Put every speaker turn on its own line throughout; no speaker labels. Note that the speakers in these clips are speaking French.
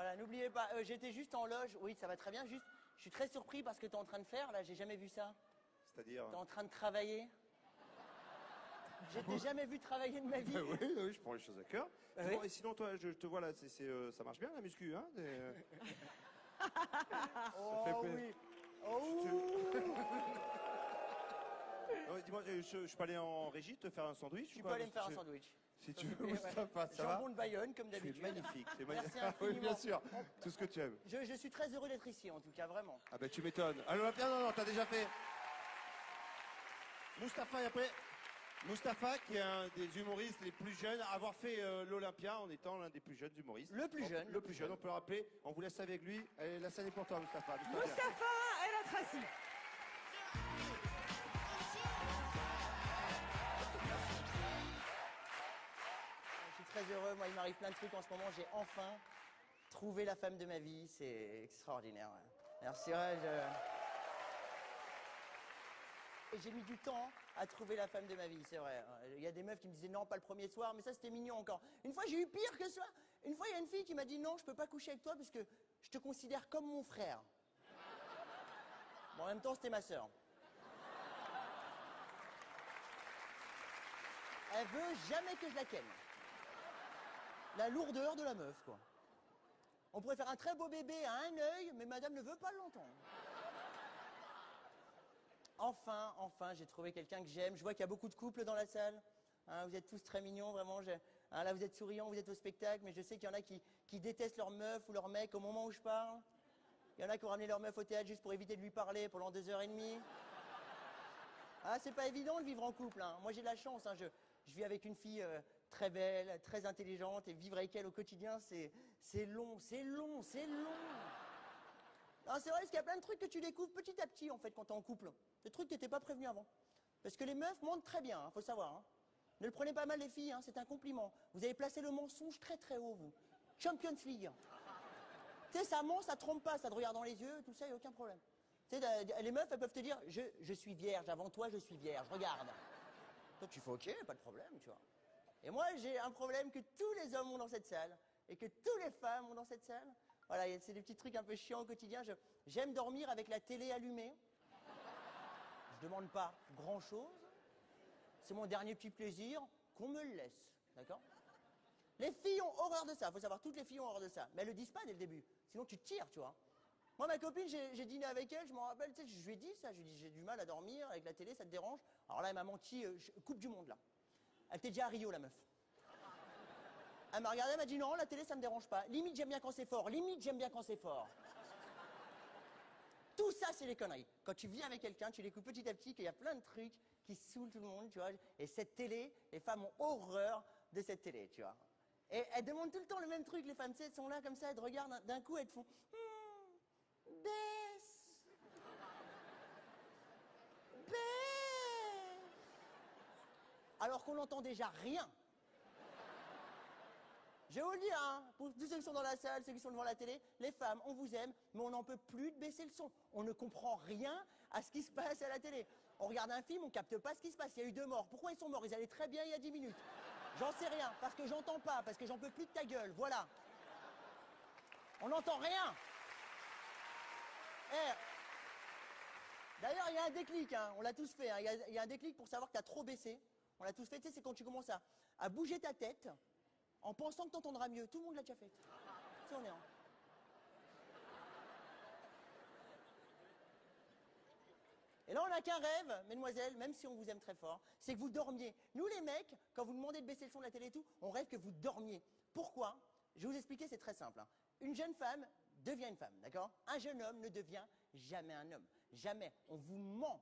Voilà, n'oubliez pas, j'étais juste en loge. Oui, ça va très bien, juste, je suis très surpris par ce que t'es en train de faire, là, j'ai jamais vu ça.
C'est-à-dire...
T'es en train de travailler. Je t'ai jamais vu travailler de ma vie.
Oui, oui, je prends les choses à cœur.
Oui.
Bon, et sinon, toi, je te vois là, ça marche bien la muscu, hein
Oh
fait plaisir.
oui. Oh.
Dis-moi, je peux aller en régie te faire un sandwich
Tu
ou
peux
pas
aller me faire un
Si-
sandwich.
Si tu veux, Moustapha, ça va
Jambon de Bayonne, comme
C'est
d'habitude.
magnifique, c'est
Merci
magnifique. Oui, bien
infiniment.
sûr, tout ce que tu aimes.
Je suis très heureux d'être ici, en tout cas, vraiment.
Ah ben tu m'étonnes. À l'Olympia, non, t'as déjà fait. Moustapha, et après, Moustapha, qui est un des humoristes les plus jeunes à avoir fait l'Olympia en étant l'un des plus jeunes humoristes.
Le plus jeune.
Le plus jeune, on peut le rappeler. On vous laisse avec lui. Allez, la scène est pour toi, Moustapha.
Moustapha El Atrassi.
Je suis très heureux, moi il m'arrive plein de trucs en ce moment, j'ai enfin trouvé la femme de ma vie, c'est extraordinaire. Ouais. Merci, ouais, Et j'ai mis du temps à trouver la femme de ma vie, c'est vrai. Il y a des meufs qui me disaient non, pas le premier soir, mais ça c'était mignon encore. Une fois j'ai eu pire que ça. Une fois il y a une fille qui m'a dit non, je peux pas coucher avec toi parce que je te considère comme mon frère. Bon, en même temps c'était ma sœur. Elle veut jamais que je la ken. La lourdeur de la meuf, quoi. On pourrait faire un très beau bébé à un œil, mais madame ne veut pas l'entendre. Enfin, j'ai trouvé quelqu'un que j'aime. Je vois qu'il y a beaucoup de couples dans la salle. Hein, vous êtes tous très mignons, vraiment. Hein, là, vous êtes souriants, vous êtes au spectacle, mais je sais qu'il y en a qui détestent leur meuf ou leur mec au moment où je parle. Il y en a qui ont ramené leur meuf au théâtre juste pour éviter de lui parler pendant 2h30. Ah, c'est pas évident de vivre en couple. Hein. Moi, j'ai de la chance. Hein. Je vis avec une fille très belle, très intelligente, et vivre avec elle au quotidien, c'est long. Non, c'est vrai, parce qu'il y a plein de trucs que tu découvres petit à petit, en fait, quand t'es en couple. Des trucs que t'étais pas prévenu avant. Parce que les meufs mentent très bien, hein, faut savoir. Hein. Ne le prenez pas mal, les filles, hein, c'est un compliment. Vous avez placé le mensonge très très haut, vous. Champions League. Tu sais, ça ment, ça trompe pas, ça te regarde dans les yeux, tout ça, y a aucun problème. Tu sais, les meufs, elles peuvent te dire, je suis vierge, avant toi, je suis vierge, regarde. Toi, tu fais ok, pas de problème, tu vois. Et moi, j'ai un problème que tous les hommes ont dans cette salle, et que toutes les femmes ont dans cette salle. Voilà, c'est des petits trucs un peu chiants au quotidien. J'aime dormir avec la télé allumée. Je demande pas grand-chose. C'est mon dernier petit plaisir, qu'on me le laisse, d'accord? Les filles ont horreur de ça, faut savoir, toutes les filles ont horreur de ça. Mais elles le disent pas dès le début, sinon tu tires, tu vois. Moi, ma copine, j'ai dîné avec elle, je m'en rappelle, tu sais, je lui ai dit ça, je lui ai dit, j'ai du mal à dormir avec la télé, ça te dérange? Alors là, elle m'a menti, Coupe du Monde, là. Elle était déjà à Rio, la meuf. Elle m'a regardé, elle m'a dit, non, la télé, ça me dérange pas. Limite, j'aime bien quand c'est fort, limite, j'aime bien quand c'est fort. Tout ça, c'est des conneries. Quand tu vis avec quelqu'un, tu découvres petit à petit qu'il y a plein de trucs qui saoulent tout le monde, tu vois. Et cette télé, les femmes ont horreur de cette télé, tu vois. Et elles demandent tout le temps le même truc, les femmes, tu sais, elles sont là comme ça, elles te regardent, d'un coup, elles te font... baisse. Baisse. Alors qu'on n'entend déjà rien. Je vais vous le dire, hein, pour tous ceux qui sont dans la salle, ceux qui sont devant la télé, les femmes, on vous aime, mais on n'en peut plus de baisser le son. On ne comprend rien à ce qui se passe à la télé. On regarde un film, on capte pas ce qui se passe. Il y a eu 2 morts. Pourquoi ils sont morts? Ils allaient très bien il y a 10 minutes. J'en sais rien, parce que j'entends pas, parce que j'en peux plus de ta gueule, voilà. On n'entend rien. Eh, d'ailleurs, il y a un déclic, hein, on l'a tous fait, hein. Il y a un déclic pour savoir que tu as trop baissé. On l'a tous fait, tu sais, c'est quand tu commences à bouger ta tête en pensant que tu entendras mieux. Tout le monde l'a déjà fait. Tu sais, on est en... Et là, on n'a qu'un rêve, mesdemoiselles, même si on vous aime très fort, c'est que vous dormiez. Nous, les mecs, quand vous demandez de baisser le son de la télé et tout, on rêve que vous dormiez. Pourquoi? Je vais vous expliquer, c'est très simple. Hein. Une jeune femme devient une femme, d'accord? Un jeune homme ne devient jamais un homme. Jamais. On vous ment,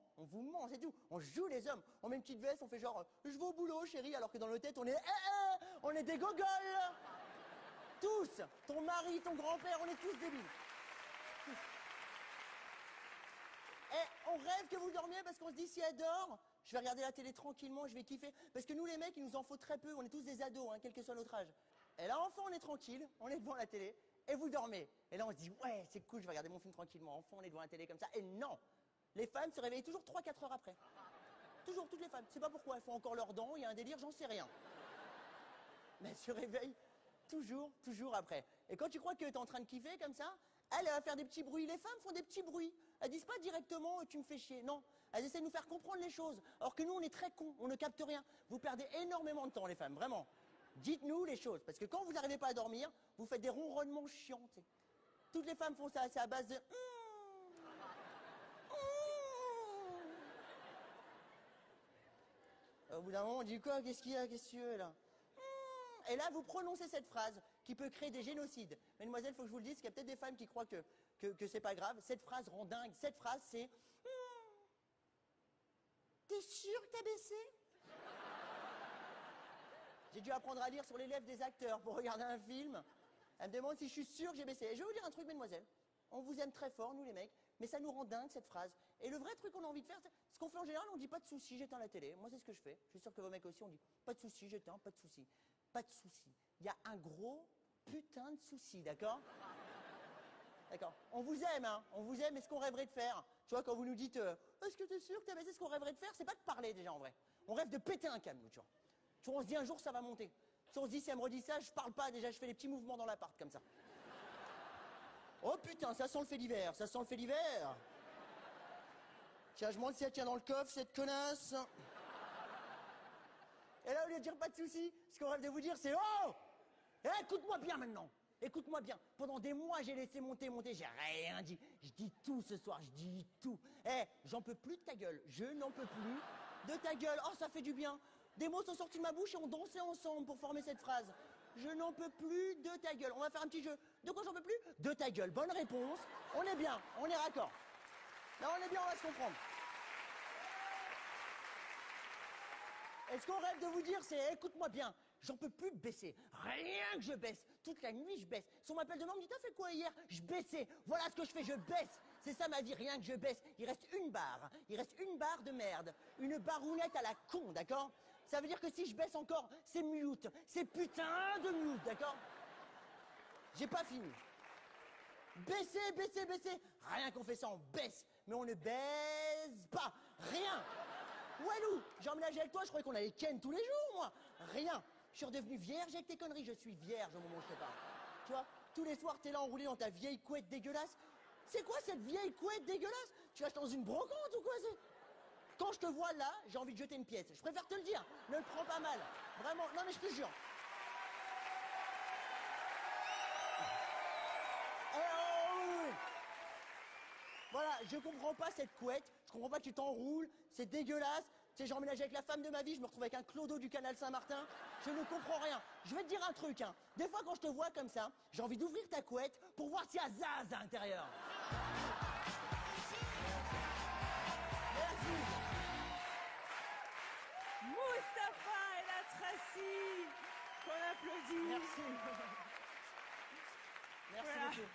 c'est tout. On joue les hommes. On met une petite veste, on fait genre je vais au boulot, chérie, alors que dans nos têtes, on est des gogoles. Tous. Ton mari, ton grand-père, on est tous débiles. Tous. Et on rêve que vous dormiez parce qu'on se dit si elle dort, je vais regarder la télé tranquillement, je vais kiffer. Parce que nous les mecs, il nous en faut très peu, on est tous des ados, hein, quel que soit notre âge. Et là enfin on est tranquille, on est devant la télé, et vous dormez. Et là on se dit ouais c'est cool, je vais regarder mon film tranquillement, enfin on est devant la télé comme ça. Et non, les femmes se réveillent toujours 3-4 heures après. Toujours, toutes les femmes. Je sais pas pourquoi, elles font encore leurs dents, il y a un délire, j'en sais rien. Mais elles se réveillent toujours après. Et quand tu crois que t'es en train de kiffer comme ça, elle va faire des petits bruits. Les femmes font des petits bruits. Elles disent pas directement tu me fais chier. Non, elles essaient de nous faire comprendre les choses. Alors que nous, on est très cons, on ne capte rien. Vous perdez énormément de temps, les femmes, vraiment. Dites-nous les choses, parce que quand vous n'arrivez pas à dormir, vous faites des ronronnements chiants. T'sais. Toutes les femmes font ça, c'est à base de... Au bout d'un moment, on dit quoi? Qu'est-ce qu'il y a? Qu'est-ce que tu veux, là? Et là, vous prononcez cette phrase qui peut créer des génocides. Mesdemoiselles, il faut que je vous le dise, parce qu'il y a peut-être des femmes qui croient que c'est pas grave. Cette phrase rend dingue. Cette phrase, c'est... T'es sûr que t'as baissé? J'ai dû apprendre à lire sur les lèvres des acteurs pour regarder un film. Elle me demande si je suis sûr que j'ai baissé. Et je vais vous dire un truc, mesdemoiselles. On vous aime très fort, nous les mecs, mais ça nous rend dingue cette phrase. Et le vrai truc qu'on a envie de faire, c'est ce qu'on fait en général, on dit pas de soucis, j'éteins la télé. Moi, c'est ce que je fais. Je suis sûr que vos mecs aussi, on dit pas de soucis, j'éteins, pas de soucis. Pas de soucis. Il y a un gros putain de souci, d'accord? D'accord. On vous aime, hein. On vous aime, mais ce qu'on rêverait de faire, tu vois, quand vous nous dites est-ce que t'es sûr que t'as baissé, ce qu'on rêverait de faire, c'est pas de parler déjà en vrai. On rêve de péter un câble, nous, tu vois. Tu vois, on se dit un jour ça va monter. Si on se dit si elle me redit ça, je parle pas, déjà je fais des petits mouvements dans l'appart comme ça. Oh putain, ça sent le fait divers, ça sent le fait divers. Tiens, je me demande si elle tient dans le coffre, cette connasse. Et là, au lieu de dire pas de soucis, ce qu'on rêve de vous dire, c'est oh! Écoute-moi bien maintenant. Écoute-moi bien. Pendant des mois, j'ai laissé monter, j'ai rien dit. Je dis tout ce soir, je dis tout. J'en peux plus de ta gueule. Je n'en peux plus de ta gueule. Oh, ça fait du bien. Des mots sont sortis de ma bouche et on dansait ensemble pour former cette phrase. Je n'en peux plus de ta gueule. On va faire un petit jeu. De quoi j'en peux plus? De ta gueule. Bonne réponse. On est bien, on est raccord. Là, on est bien, on va se comprendre. Et ce qu'on rêve de vous dire, c'est écoute-moi bien, j'en peux plus de baisser. Rien que je baisse. Toute la nuit, je baisse. Si on m'appelle demain, on me dit t'as fait quoi hier? Je baissais. Voilà ce que je fais, je baisse. C'est ça ma vie, rien que je baisse. Il reste une barre. Il reste une barre de merde. Une barounette à la con, d'accord? Ça veut dire que si je baisse encore, c'est mute. C'est putain de mute, d'accord? J'ai pas fini. Baisser, baisser, baisser. Rien qu'on fait ça, on baisse. Mais on ne baise pas. Rien. Walou, j'ai emménagé avec toi, je croyais qu'on allait ken tous les jours, moi. Rien. Je suis redevenu vierge avec tes conneries. Je suis vierge au moment où je te parle. Tu vois, tous les soirs, t'es là enroulé dans ta vieille couette dégueulasse. C'est quoi cette vieille couette dégueulasse? Tu vas dans une brocante ou quoi? Quand je te vois là, j'ai envie de jeter une pièce. Je préfère te le dire. Ne le prends pas mal. Vraiment. Non, mais je te jure. Voilà, je comprends pas cette couette, je comprends pas que tu t'enroules, c'est dégueulasse. Tu sais, j'ai emménagé avec la femme de ma vie, je me retrouve avec un clodo du canal Saint-Martin, je ne comprends rien. Je vais te dire un truc, hein. Des fois quand je te vois comme ça, j'ai envie d'ouvrir ta couette pour voir s'il y a Zaz à l'intérieur. Merci.
Mustapha El Atrassi, qu'on applaudit.
Merci. Merci
Voilà.
beaucoup.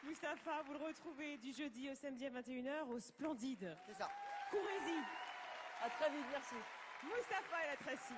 Mustapha, vous le retrouvez du jeudi au samedi à 21h au Splendide.
C'est ça.
Courez-y.
À très vite, merci.
Mustapha El Atrassi.